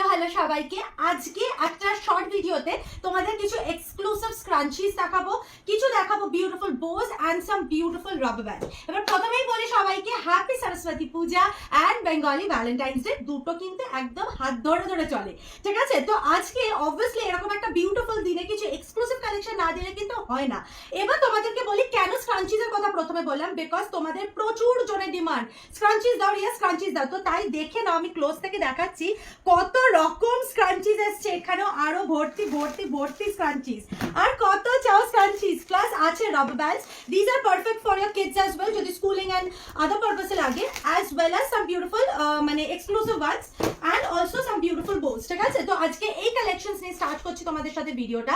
Hello সবাইকে। আজকে একটা শর্ট ভিডিওতে তোমাদের কিছু এক্সক্লুসিভ স্ক্রাঞ্চিজ দেখাবো, কিছু দেখাবো beautiful bows and some beautiful rubber band. এবার প্রথমেই বলি সবাইকে happy Saraswati Puja and Bengali Valentine's day, দুটো কিন্তু একদম হাত ধরে ধরে চলে, ঠিক আছে? তো আজকে অবভিয়াসলি এরকম একটা বিউটিফুল দিনে কিছু এক্সক্লুসিভ কালেকশন না দিলে কিন্তু হয় না। এবার তোমাদেরকে বলি কেন স্ক্রাঞ্চিজের কথা প্রথমে বললাম, বিকজ তোমাদের প্রচুর জনের ডিমান্ড স্ক্রাঞ্চিজ দাও, রিয়া স্ক্রাঞ্চিজ দাও। তো তাই দেখে নাও, আমি ক্লোজ থেকে দেখাচ্ছি কত রকম স্ক্রাঞ্চিজ এসছে। এখানেও আরো ভর্তি ভর্তি ভর্তি স্ক্রাঞ্চিজ, আর কত চাও স্ক্রাঞ্চিজ, প্লাস আছে rubber bands. This are perfect for your kids as well, যদি স্কুলিং অ্যান্ড আদার পারপাসে লাগে, as well as some beautiful মানে exclusive ones and also some beautiful bows, ঠিক আছে? তো আজকে এই কালেকশনস নিয়ে স্টার্ট করছি তোমাদের সাথে ভিডিওটা।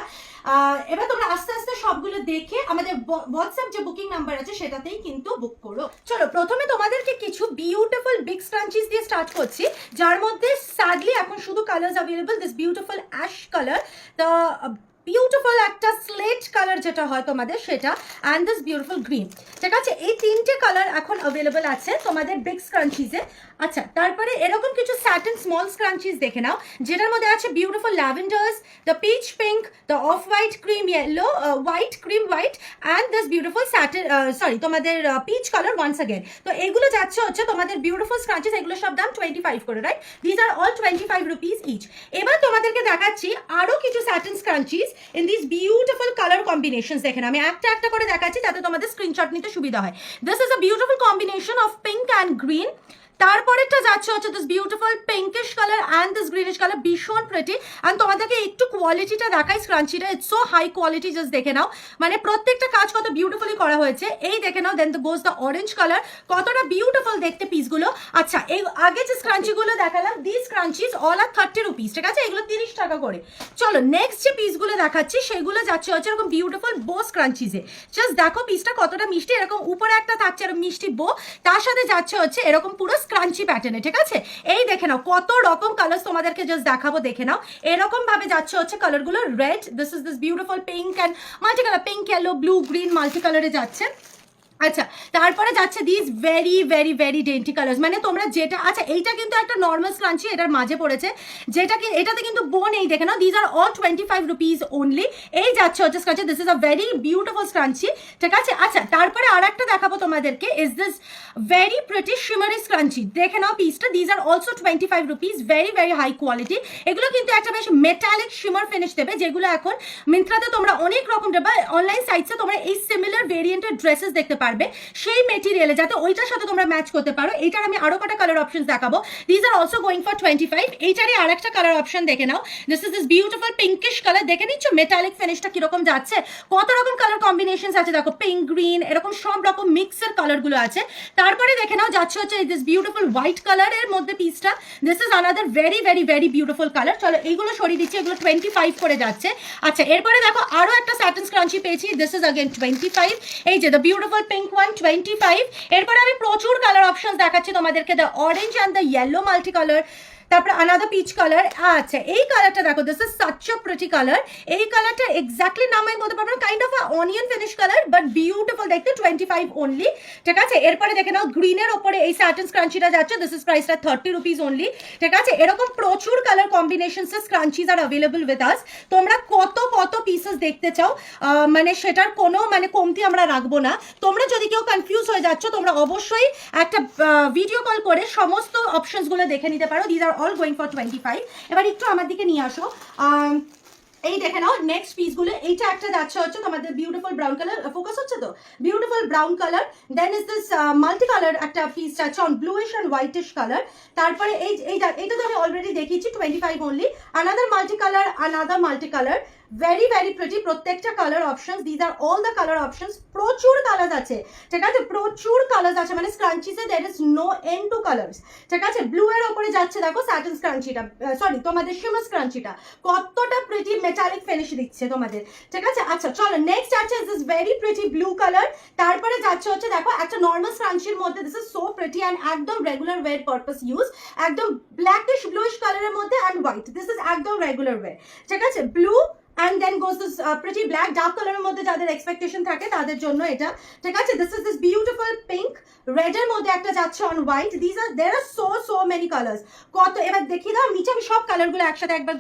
এবার তোমরা আস্তে আস্তে সবগুলো দেখে আমাদের হোয়াটসঅ্যাপ যে বুকিং নাম্বার আছে সেটাতেই কিন্তু বুক করো। চলো প্রথমে তোমাদেরকে কিছু বিউটিফুল বিগ স্ক্রাঞ্চিজ দিয়ে স্টার্ট করছি, যার মধ্যে sadly এখন শুধু colours available. This beautiful ash colour, the beautiful একটা স্লেট কালার যেটা হয় তোমাদের সেটা, অ্যান্ড দিস বিউটিফুল গ্রিন, ঠিক আছে? এই তিনটে কালার এখন অ্যাভেলেবল আছে তোমাদের বিগ স্ক্রাঞ্চিজে। আচ্ছা, তারপরে এরকম কিছু স্যাটিন স্মল স্ক্রাঞ্চিজ দেখে নাও, যেটার মধ্যে আছে beautiful lavenders, the peach pink, the off white cream yellow, white cream white and this beautiful satin তোমাদের পিচ কালার ওয়ান্স अगेन। তো এগুলো যাচ্ছে হচ্ছে তোমাদের বিউটিফুল স্ক্রাঞ্চিজ, এগুলো সব দাম 25 করে, right? This are all 25 rupees each. এবার তোমাদেরকে দেখাচ্ছি আরো কিছু satin scrunchies in this beautiful colour combinations. দেখেন আমি একটা একটা করে দেখাচ্ছি যাতে তোমাদের স্ক্রিনশট নিতে সুবিধা হয়। This is a beautiful combination of pink and green. তারপরেরটা যাচ্ছে হচ্ছে this beautiful pinkish colour and this greenish colour, ভীষণ প্রিটি। অ্যান্ড তোমাদেরকে একটু কোয়ালিটিটা দেখাই স্ক্রাঞ্চিটা, it's so high quality, just দেখে নাও, মানে প্রত্যেকটা কাজ কত বিউটিফুলি করা হয়েছে। এই দেখে নাও, then the goes the orange colour, কতটা বিউটিফুল দেখতে পিসগুলো। আচ্ছা, এই আগে যে স্ক্রাঞ্চিগুলো দেখালাম, this scrunchies all are 30 rupees, ঠিক আছে? এগুলো 30 টাকা করে। চলো নেক্সট যে পিসগুলো দেখাচ্ছি সেগুলো যাচ্ছে হচ্ছে এরকম বিউটিফুল বো স্ক্রাঞ্চিজে। জাস্ট দেখো পিসটা কতটা মিষ্টি, এরকম উপরে একটা থাকছে এরকম মিষ্টি বো, তার সাথে যাচ্ছে হচ্ছে এরকম পুরো স্ক্রাঞ্চি প্যাটার্নে, ঠিক আছে? এই দেখে নাও কত রকম কালার তোমাদেরকে জাস্ট দেখাবো, দেখে নাও। এরকম ভাবে যাচ্ছে হচ্ছে কালারগুলো, red, this is this beautiful pink and multi colour, pink yellow blue green multi কালারে যাচ্ছে। আচ্ছা, তারপরে যাচ্ছে this very very very dainty colours, মানে তোমরা যেটা, আচ্ছা এইটা কিন্তু একটা নর্মাল স্ক্রাঞ্চি, এটার মাঝে পড়েছে, যেটাকে এটাতে কিন্তু বোন, এই দেখে নাও, this are all 25 rupees only. এই যাচ্ছে হচ্ছে scrunchie, this is a very beautiful scrunchie, ঠিক আছে? আচ্ছা, তারপরে আর একটা দেখাবো তোমাদেরকে, is this very pretty shimmery scrunchie, দেখে নাও পিসটা, this are also 25 rupees, very very high quality. এগুলো কিন্তু একটা বেশ মেটালিক শিমার ফিনিশ দেবে, যেগুলো এখন মিন্ত্রাতে তোমরা অনেক রকম বা অনলাইন সাইটসে তোমরা এই সিমিলার ভেরিয়েন্টের ড্রেসেস দেখতে পারবে সেই মেটেরিয়ালে, যাতে ওইটার সাথে তোমরা ম্যাচ করতে পারো। এইটার আমি আরো কটা কালার অপশন দেখাবো, this are also going for 25। এইটারই আরেকটা কালার অপশন দেখে নাও, this is this beautiful pinkish colour, দেখে নিচ্ছ মেটালিক ফিনিশটা কিরকম যাচ্ছে, কত রকম কালার কম্বিনেশনস আছে দেখো, পিঙ্ক গ্রিন এরকম সব রকম মিক্সের কালারগুলো আছে। তারপরে দেখে নাও যাচ্ছে হচ্ছে দিস বিউটিফুল হোয়াইট কালারের মধ্যে পিসটা, this is another very very very beautiful colour. চলো এইগুলো সরিয়ে দিচ্ছি, এগুলো 25 করে যাচ্ছে। আচ্ছা, এরপরে দেখো আরো একটা স্যাটিন স্ক্রাঞ্চি পেয়েছি, দিস ইজ अगेन 25। এই যে দ্য বিউটিফুল পিঙ্ক ওয়ান 25। এরপরে আমি প্রচুর কালার অপশন দেখাচ্ছি তোমাদেরকে, the orange and the yellow multi colour, তারপরে আনাদার পিচ কালার। আচ্ছা, এই কালারটা দেখো, this is such a pretty colour. এই কালারটা এক্স্যাক্টলি নাম আমি বলতে পারবো না, kind of onion finish colour, but beautiful দেখতে, 25 অনলি, ঠিক আছে? এরপরে দেখে নাও গ্রিনের ওপরে এই স্যাটিন স্ক্রাঞ্চিটা যাচ্ছে, দিস ইজ প্রাইসটা 30 রুপিস অনলি, ঠিক আছে? এরকম প্রচুর colour combinations scrunchies are available with us. তোমরা কত কত পিসেস দেখতে চাও, মানে সেটার কোনো মানে কমতি আমরা রাখবো না। তোমরা যদি কেউ কনফিউজ হয়ে যাচ্ছ, তোমরা অবশ্যই একটা ভিডিও কল করে সমস্ত অপশনসগুলো দেখে নিতে পারো। This are all going for 25। এবার একটু আমার দিকে নিয়ে আসো, এই দেখে নাও নেক্সট পিসগুলো। এইটা একটা যাচ্ছে হচ্ছে তোমাদের বিউটিফুল ব্রাউন কালার, ফোকাস হচ্ছে তো, beautiful brown colour. Then is this multi colour একটা পিস যাচ্ছে on bluish and whitish colour. তারপরে এইটা তো আমি অলরেডি দেখিয়েছি, 25 only. Another multi colour, another multi colour, very very pretty প্রত্যেকটা colour options, this are all the colour options. প্রচুর colour আছে, ঠিক আছে? প্রচুর কালার আছে, মানে স্ক্রাঞ্চিসে there is no end to colours, ঠিক আছে? ব্লু এর ওপরে যাচ্ছে দেখো স্যাটিন স্ক্রাঞ্চিটা, সরি তোমাদের শিমার স্ক্রাঞ্চিটা, কতটা প্রিটি মেটালিক ফিনিশ দিচ্ছে তোমাদের, ঠিক আছে? আচ্ছা চলো নেক্সট আছে this very pretty blue colour. তারপরে যাচ্ছে হচ্ছে দেখো একটা নর্মাল স্ক্রাঞ্চির মধ্যে, this is so pretty and একদম রেগুলার ওয়্যার পারপাস ইউজ, একদম ব্ল্যাকিশ ব্লুইশ কালারের মধ্যে অ্যান্ড হোয়াইট, দিস ইজ একদম রেগুলার ওয়্যার, ঠিক আছে? Blue and then goes this pretty black dark color এর মধ্যে যাদের এক্সপেকটেশন থাকে তাদের জন্য এটা ঠিক আছে this is this beautiful pink red এর মধ্যে একটা যাচ্ছে on white there are so many colors কত এবার দেখিয়ে দাও নিচে আমি সব কালার গুলো একসাথে একবার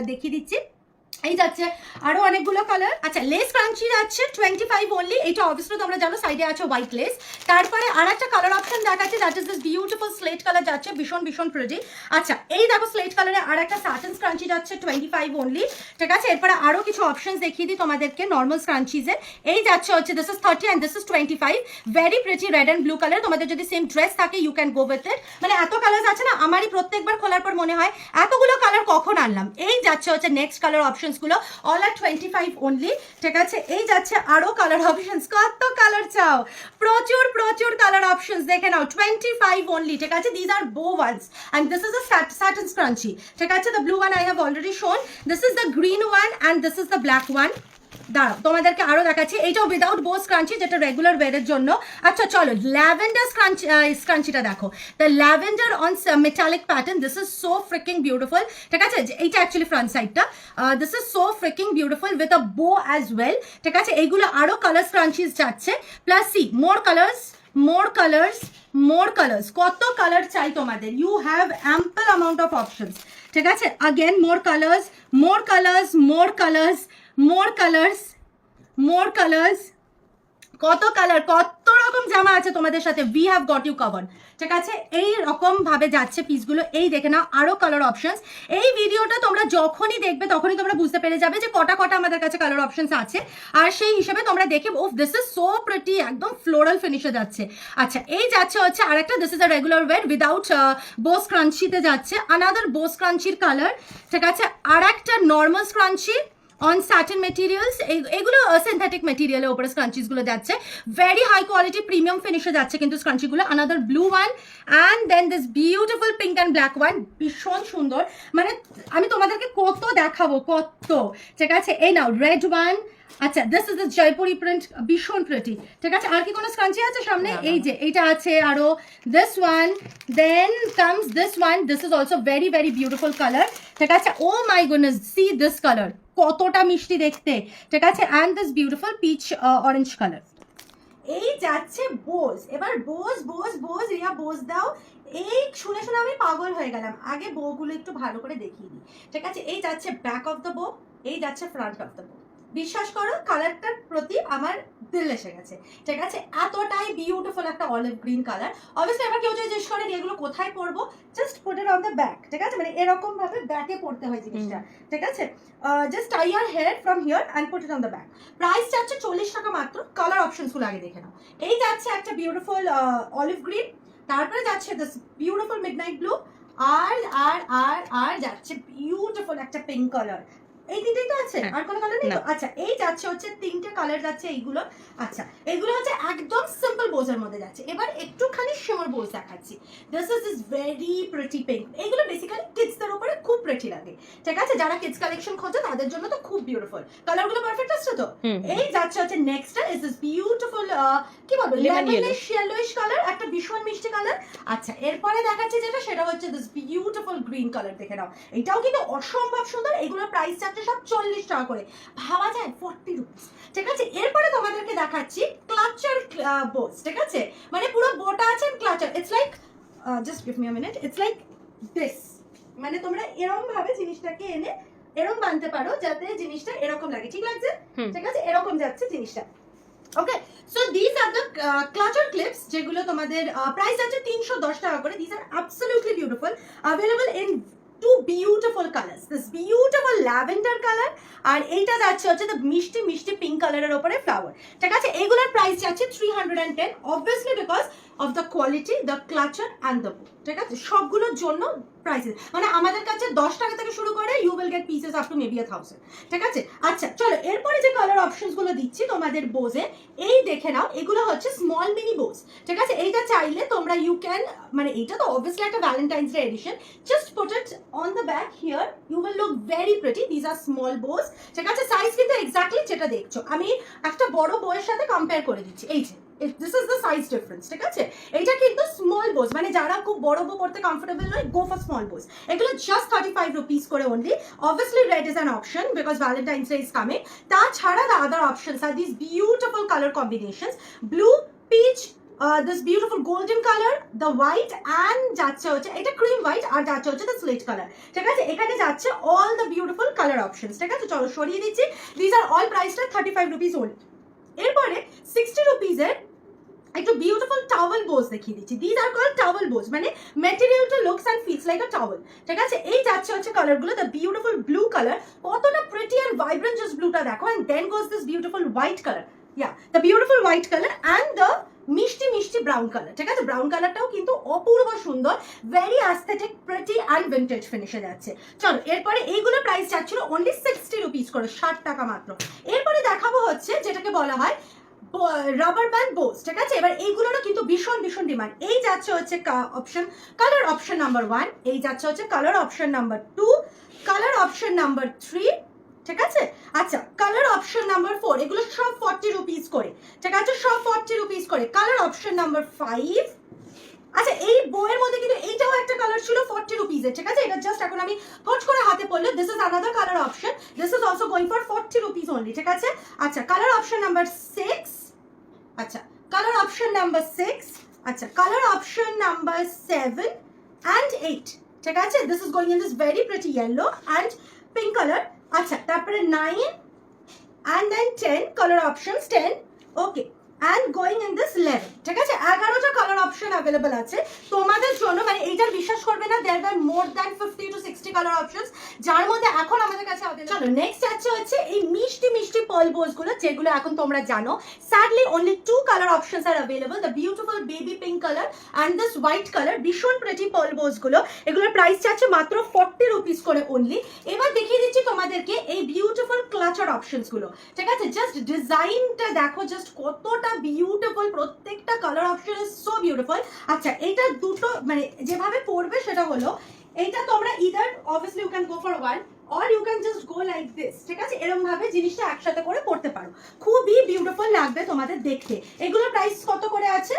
দেখিয়ে দিচ্ছি এই যাচ্ছে আরো অনেকগুলো কালার আচ্ছা লেস ক্রাঞ্চি যাচ্ছে 25 অনলি এটা অবভিয়াসলি তোমরা জানো সাইডে আছে হোয়াইট লেস তারপরে আরেকটা কালার অপশন দেখাচ্ছে that is this beautiful slate colour যাচ্ছে ভীষণ প্রিটি আচ্ছা এই দেখো স্লেট কালারে আরেকটা সাটেন ক্রাঞ্চি যাচ্ছে 25 অনলি ঠিক আছে এরপরে আরো কিছু অপশনস দেখিয়ে দিই তোমাদেরকে নরমাল ক্রাঞ্চিজে এই যাচ্ছে হচ্ছে this is 30 and this is 25 very pretty red and blue colour তোমাদের যদি সেম ড্রেস থাকে you can go with it মানে এত কালার আছে না আমারই প্রত্যেকবার খোলার পর মনে হয় এতগুলো কালার কখন আনলাম এই যাচ্ছে হচ্ছে নেক্সট কালার অপশন গুলো all at 25 only ঠিক আছে এই যাচ্ছে আরো কালার অপশনস কত কালার চাও প্রচুর কালার অপশনস দেখে নাও 25 only ঠিক আছে these are bow ones and this is a satin scrunchie ঠিক আছে the blue one I have already shown this is the green one and this is the black one দাঁড়াও তোমাদেরকে আরো দেখাচ্ছি এইটাও উইদাউট বো স্ক্রাঞ্চি যেটা রেগুলার ওয়্যারের জন্য আচ্ছা চলো ল্যাভেন্ডার স্ক্রাঞ্চিটা দেখো the lavender on metallic pattern this is so freaking beautiful ঠিক আছে এইটা অ্যাকচুয়ালি ফ্রন্ট সাইডটা this is so freaking beautiful with a বো অ্যাজ ওয়েল ঠিক আছে এইগুলো আরো কালার স্ক্রাঞ্চিজ যাচ্ছে প্লাস সি more colors কত কালার চাই তোমাদের you have ample amount of options ঠিক আছে again more colors কত কালার কত রকম জামা আছে তোমাদের সাথে we have got you cover ঠিক আছে এই রকম ভাবে যাচ্ছে পিসগুলো এই দেখে নাও আরো কালার অপশনস এই ভিডিওটা তোমরা যখনই দেখবে তখনই তোমরা বুঝতে পেরে যাবে যে কটা আমাদের কাছে কালার অপশনস আছে আর সেই হিসেবে তোমরা দেখে ওফ দিস ইজ সো প্রিটি একদম ফ্লোরাল ফিনিশে যাচ্ছে আচ্ছা এই যাচ্ছে হচ্ছে আরেকটা this is a regular wire without বো স্ক্রাঞ্চিতে যাচ্ছে আনাদার বো স্ক্রাঞ্চির কালার ঠিক আছে আরেকটা normal scrunchie on satin materials এগুলো সিনথেটিক মেটেরিয়ালের উপরে স্ক্রাঞ্চিস গুলো যাচ্ছে ভেরি হাই কোয়ালিটি প্রিমিয়াম ফিনিশে যাচ্ছে কিন্তু স্ক্রাঞ্চি গুলো another blue one and then this beautiful pink and black one ভীষণ সুন্দর মানে আমি তোমাদেরকে কত দেখাবো কত ঠিক আছে এই নাও রেড ওয়ান আচ্ছা this is the Jaipuri print ভীষণ প্রিটি ঠিক আছে আর কি কোনো স্ক্রাঞ্চি আছে সামনে এই যে এইটা আছে আরো this one then comes this one this is also very beautiful colour ঠিক আছে oh my goodness see this colour কতটা মিষ্টি দেখতে ঠিক আছে and this beautiful peach orange colour এই যাচ্ছে বোজ এবার বোজ রিয়া বোজ দাও এই শুনে আমি পাগল হয়ে গেলাম আগে বউগুলো একটু ভালো করে দেখিয়ে দিই ঠিক আছে এই যাচ্ছে ব্যাক অফ দ্য বো এই যাচ্ছে ফ্রন্ট অফ দ্য বো বিশ্বাস করো কালারটার প্রতি আমার দিল এসে গেছে ঠিক আছে এতটাই বিউটিফুল একটা অলিভ গ্রিন কালার অবভিয়াসলি এবার কেউ যদি জিজ্ঞেস করে এগুলো কোথায় পরবো just put it on the back ঠিক আছে মানে এরকম ভাবে ব্যাকে পড়তে হয় জিনিসটা ঠিক আছে just tie your hair from here and put it on the back price যাচ্ছে 40 টাকা মাত্র কালার অপশনস গুলো আগে দেখে নাও এই যাচ্ছে একটা বিউটিফুল অলিভ গ্রিন তারপরে যাচ্ছে দিস বিউটিফুল মিডনাইট ব্লু আর যাচ্ছে বিউটিফুল একটা পিঙ্ক কালার এই তিনটেই তো আছে আর কোনো কালার নেই আচ্ছা এই যাচ্ছে হচ্ছে তিনটে কালার যাচ্ছে এইগুলো আচ্ছা এগুলো হচ্ছে একদম সিম্পল বোজের মধ্যে যাচ্ছে এবার একটুখানি শিমর বোজ দেখাচ্ছি this is very pretty pink এগুলো বেসিক্যালি কিডসদের উপরে খুব প্রিটি লাগে ঠিক আছে যারা কিডস কালেকশন খোঁজো তাদের জন্য তো খুব বিউটিফুল কালারগুলো পারফেক্ট আছে তো এই যাচ্ছে হচ্ছে নেক্সট ইজ দিস বিউটিফুল কি বলবো লেমনিশ ইয়েলোইশ কালার একটা ভীষণ মিষ্টি কালার আচ্ছা এরপরে দেখাচ্ছি যেটা সেটা হচ্ছে দিস বিউটিফুল গ্রিন কালার দেখে নাও এটাও কিন্তু অসম্ভব সুন্দর এগুলোর প্রাইস সব 40 টাকা করে ভাবা যায় 40 রুপিস ঠিক আছে এরপরে তোমাদেরকে দেখাচ্ছি ক্লাচার বোস ঠিক আছে মানে পুরো বোটা আছে clutcher it's like just give me a minute it's like this মানে তোমরা এরকম ভাবে জিনিসটাকে এনে এরকম বানতে পারো যাতে জিনিসটা এরকম লাগে ঠিক লাগছে ঠিক আছে এরকম যাচ্ছে জিনিসটা okay so this are the clutcher clips যেগুলো তোমাদের প্রাইস আছে 310 টাকা করে this are absolutely beautiful available in two beautiful colors this beautiful lavender color আর এইটা যাচ্ছে হচ্ছে মিষ্টি পিঙ্ক কালারের উপরে ফ্লাওয়ার ঠিক আছে এইগুলোর প্রাইস যাচ্ছে 310 obviously because of the quality the clutcher and the book ঠিক আছে সবগুলোর জন্য প্রাইসেস মানে আমাদের কাছে 10 টাকা থেকে শুরু করে you will get pieces up to maybe 1000 ঠিক আছে আচ্ছা চলো এরপরে যে কালার অপশনস গুলো দিচ্ছি তোমাদের বোজে এই দেখে নাও এগুলো হচ্ছে স্মল মিনি বোজ ঠিক আছে এইটা চাইলে তোমরা ইউ ক্যান মানে এটা তো obviously একটা Valentine's day edition just put it on the back here you will look very pretty these are small bows ঠিক আছে সাইজ কিন্তু এক্স্যাক্টলি যেটা দেখছো আমি একটা বড় বউয়ের সাথে কম্পেয়ার করে দিচ্ছি এই যে this is the size difference, ঠিক আছে? এটা কিন্তু স্মল বোস, মানে যারা খুব বড় বো পড়তে কমফোর্টেবল নয়, গো ফর স্মল বোস। এগুলো জাস্ট 35 রুপিস করে only. Obviously red is an option because Valentine's day is coming. তাছাড়া the other options are this beautiful colour combinations, blue, peach, this beautiful golden color, the white and যাচ্ছে হচ্ছে এটা cream white, আর যাচ্ছে হচ্ছে the slate color, ঠিক আছে? এখানে যাচ্ছে all the beautiful color options, ঠিক আছে? চলো সরিয়ে দিচ্ছি। These are all priced at 35 rupees only। এরপরে 60 rupees এর একটু বিউটিফুল টাওয়েল বোস দেখিয়ে দিচ্ছি। This are called towel bows, মানে মেটেরিয়ালটা looks and fits like a towel, ঠিক আছে? এই যাচ্ছে হচ্ছে কালারগুলো, দ্য বিউটিফুল ব্লু কালার, কতটা প্রিটি অ্যান্ড ভাইব্রেন্ট জাস্ট ব্লুটা দেখো, and then goes this beautiful white colour, yeah the beautiful white colour and the মিষ্টি মিষ্টি ব্রাউন কালার, ঠিক আছে? ব্রাউন কালারটাও কিন্তু অপূর্ব সুন্দর, very aesthetic, pretty and vintage ফিনিশে যাচ্ছে। চলো এরপরে এইগুলো প্রাইস যাচ্ছিল অনলি 60 রুপিস করে, 60 টাকা মাত্র। এরপরে দেখাবো হচ্ছে যেটাকে বলা হয় রাবার ব্যান্ড বোস, ঠিক আছে? এবার এইগুলোরও কিন্তু ভীষণ ভীষণ ডিমান্ড। এই যাচ্ছে হচ্ছে অপশন কালার অপশন নাম্বার 1, এই যাচ্ছে হচ্ছে colour option number 2, colour option number 3, ঠিক আছে? আচ্ছা, কালার অপশন নাম্বার 4, এগুলো সব 40 রুপিস করে, ঠিক আছে? সব 40 রুপিস করে। কালার অপশন নাম্বার 5, আচ্ছা এই বইয়ের মধ্যে কিন্তু এইটাও একটা কালার ছিল 40 রুপিসের, ঠিক আছে? এটা জাস্ট এখন আমি হট করে হাতে পড়লো। This is another colour option, this is also going for 40 rupees only, ঠিক আছে? আচ্ছা, কালার অপশন নাম্বার 6, আচ্ছা কালার অপশন নাম্বার 6, আচ্ছা কালার অপশন নাম্বার 7 and 8, ঠিক আছে? This is going in this very pretty yellow and pink colour. আচ্ছা তারপরে 9 and then 10 colour options 10, okay, and going in this 11, ঠিক আছে? 11টা কালার অপশন अवेलेबल আছে তোমাদের জন্য, মানে এইটার বিশ্বাস করবে না, there were more than 50 to 60 colour options যার মধ্যে এখন আমাদের কাছে अवेलेबल। চলো নেক্সট আছে হচ্ছে এই মিষ্টি মিষ্টি পার্ল বোস গুলো, যেগুলো এখন তোমরা জানো। sadly only 2 colour options are available, the beautiful baby pink color and this white color, ভীষণ প্রিটি পার্ল বোস গুলো। এগুলোর প্রাইস যাচ্ছে মাত্র 40 রুপিস করে অনলি। এবার দেখিয়ে দিচ্ছি তোমাদেরকে এই বিউটিফুল ক্লাচার অপশনস গুলো, ঠিক আছে? জাস্ট ডিজাইনটা দেখো, জাস্ট কতটা বিউটিফুল, প্রত্যেকটা colour option is so beautiful. আচ্ছা এটা দুটো মানে যেভাবে পড়বে সেটা হলো, এইটা তোমরা either obviously you can go for one or you can just go like this, ঠিক আছে? এরকম ভাবে জিনিসটা একসাথে করে পড়তে পারো, খুবই বিউটিফুল লাগবে তোমাদের দেখতে। এগুলোর প্রাইস কত করে আছে?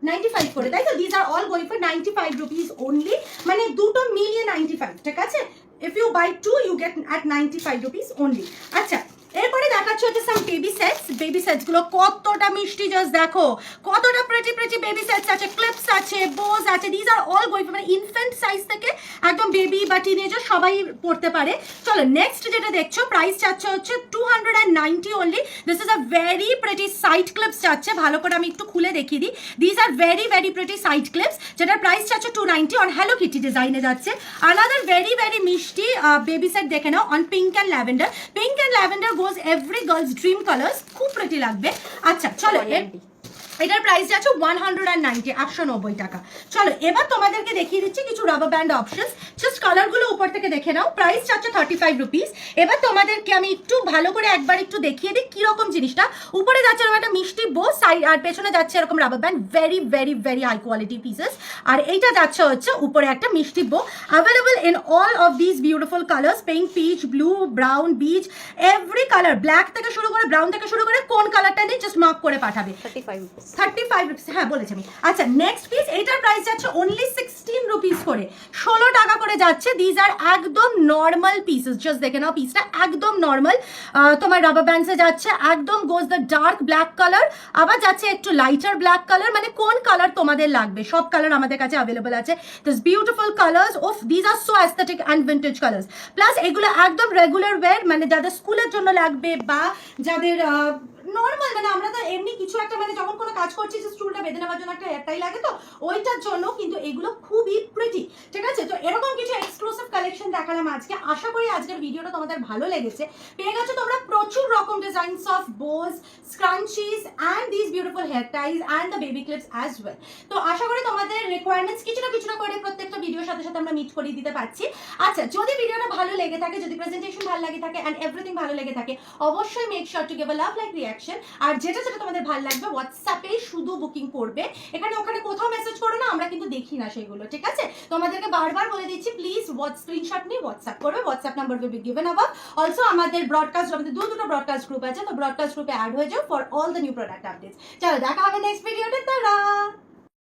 95 করে, তাই তো? This are all going for 95 rupees only, মানে দুটো মিলিয়ে 95, ঠিক আছে? If you buy 2 you get at 95 rupees only. আচ্ছা এরপরে দেখাচ্ছি হচ্ছে some baby sets. Baby sets গুলো কতটা মিষ্টি, জাস্ট দেখো কতটা প্রিটি প্রিটি বেবি সেটস আছে, ক্লিপস আছে, বোজ আছে। দিস আর অল গোয়িং মানে ইনফ্যান্ট সাইজ থেকে একদম বেবি বা টিনেজার সবাই পড়তে পারে। চলো নেক্সট যেটা দেখছো, প্রাইস চাচ্ছে হচ্ছে 290 only. This is a very pretty side clips চাচ্ছে, ভালো করে আমি একটু খুলে দেখিয়ে দিই। This are very very pretty side clips, যেটার প্রাইস চাচ্ছে 290 অন হ্যালো কিটি ডিজাইনে যাচ্ছে। আনাদার ভেরি ভেরি মিষ্টি বেবি সেট দেখে নাও on pink and lavender. Pink and lavender goes every girls dream colours, খুব প্রিটি লাগবে। আচ্ছা চলো এটার প্রাইস যাচ্ছে 190, 190 টাকা। চলো এবার তোমাদেরকে দেখিয়ে দিচ্ছি কিছু রাবার ব্যান্ড অপশনস, জাস্ট কালারগুলো উপর থেকে দেখে নাও। প্রাইস চাচ্ছে 35 রুপিস। এবার তোমাদেরকে আমি একটু ভালো করে একবার একটু দেখিয়ে দিই কিরকম জিনিসটা। উপরে যাচ্ছে এরকম একটা মিষ্টি বো, সাইড আর পেছনে যাচ্ছে এরকম rubber band, very very very high quality pieces. আর এইটা যাচ্ছে হচ্ছে উপরে একটা মিষ্টি bow, available in all of this beautiful colours, pink, peach, blue, brown, beige, every colour, black থেকে শুরু করে ব্রাউন থেকে শুরু করে কোন কালারটা নেই জাস্ট মার্ক করে পাঠাবে। 35 রুপিস, হ্যাঁ বলেছি আমি। আচ্ছা নেক্সট পিস, এইটার প্রাইস যাচ্ছে অনলি 16 রুপিস করে, 16 টাকা করে যাচ্ছে। দিস আর একদম নর্মাল পিসেস, জাস্ট দেখে নাও পিসটা একদম নর্মাল। তোমার রাবার ব্যান্ডসে যাচ্ছে একদম গোজ দ্য ডার্ক ব্ল্যাক কালার, আবার যাচ্ছে একটু লাইটার ব্ল্যাক কালার, মানে কোন কালার তোমাদের লাগবে সব কালার আমাদের কাছে অ্যাভেলেবল আছে। This beautiful colours of this are so aesthetic and vintage colours. Plus এগুলো একদম রেগুলার ওয়্যার, মানে যাদের স্কুলের জন্য লাগবে বা যাদের নর্মাল, মানে আমরা তো এমনি কিছু একটা মানে যখন কোনো কাজ করছি যে চুলটা বেঁধে নেওয়ার জন্য একটা হেয়ারটাই লাগে, তো ওইটার জন্য কিন্তু এগুলো খুবই প্রিটি, ঠিক আছে? তো এরকম কিছু এক্সক্লুসিভ কালেকশন দেখালাম আজকে। আশা করি আজকের ভিডিওটা তোমাদের ভালো লেগেছে। পেয়ে গেছো তোমরা প্রচুর রকম designs of bows, scrunchies and this beautiful hair ties and the baby clips as well. তো আশা করি তোমাদের রিকোয়ারমেন্টস কিছুটা কিছুটা করে প্রত্যেকটা ভিডিওর সাথে সাথে আমরা মিট করিয়ে দিতে পারছি। আচ্ছা যদি ভিডিওটা ভালো লেগে থাকে, যদি প্রেজেন্টেশন ভালো লাগে থাকে অ্যান্ড এভরিথিং ভালো লেগে থাকে, অবশ্যই make sure to give a love like react collection. আর যেটা যেটা তোমাদের ভালো লাগবে হোয়াটসঅ্যাপে শুধু বুকিং করবে, এখানে ওখানে কোথাও মেসেজ করো না, আমরা কিন্তু দেখি না সেগুলো, ঠিক আছে? তোমাদেরকে বারবার বলে দিচ্ছি, প্লিজ স্ক্রিনশট নিয়ে হোয়াটসঅ্যাপ করবে, WhatsApp number will be given above. Also আমাদের ব্রডকাস্ট, আমাদের দুটো ব্রডকাস্ট গ্রুপ আছে, তো ব্রডকাস্ট গ্রুপে অ্যাড হয়ে যাও for all the new product updates. চলো দেখা হবে নেক্সট ভিডিওতে, তারা।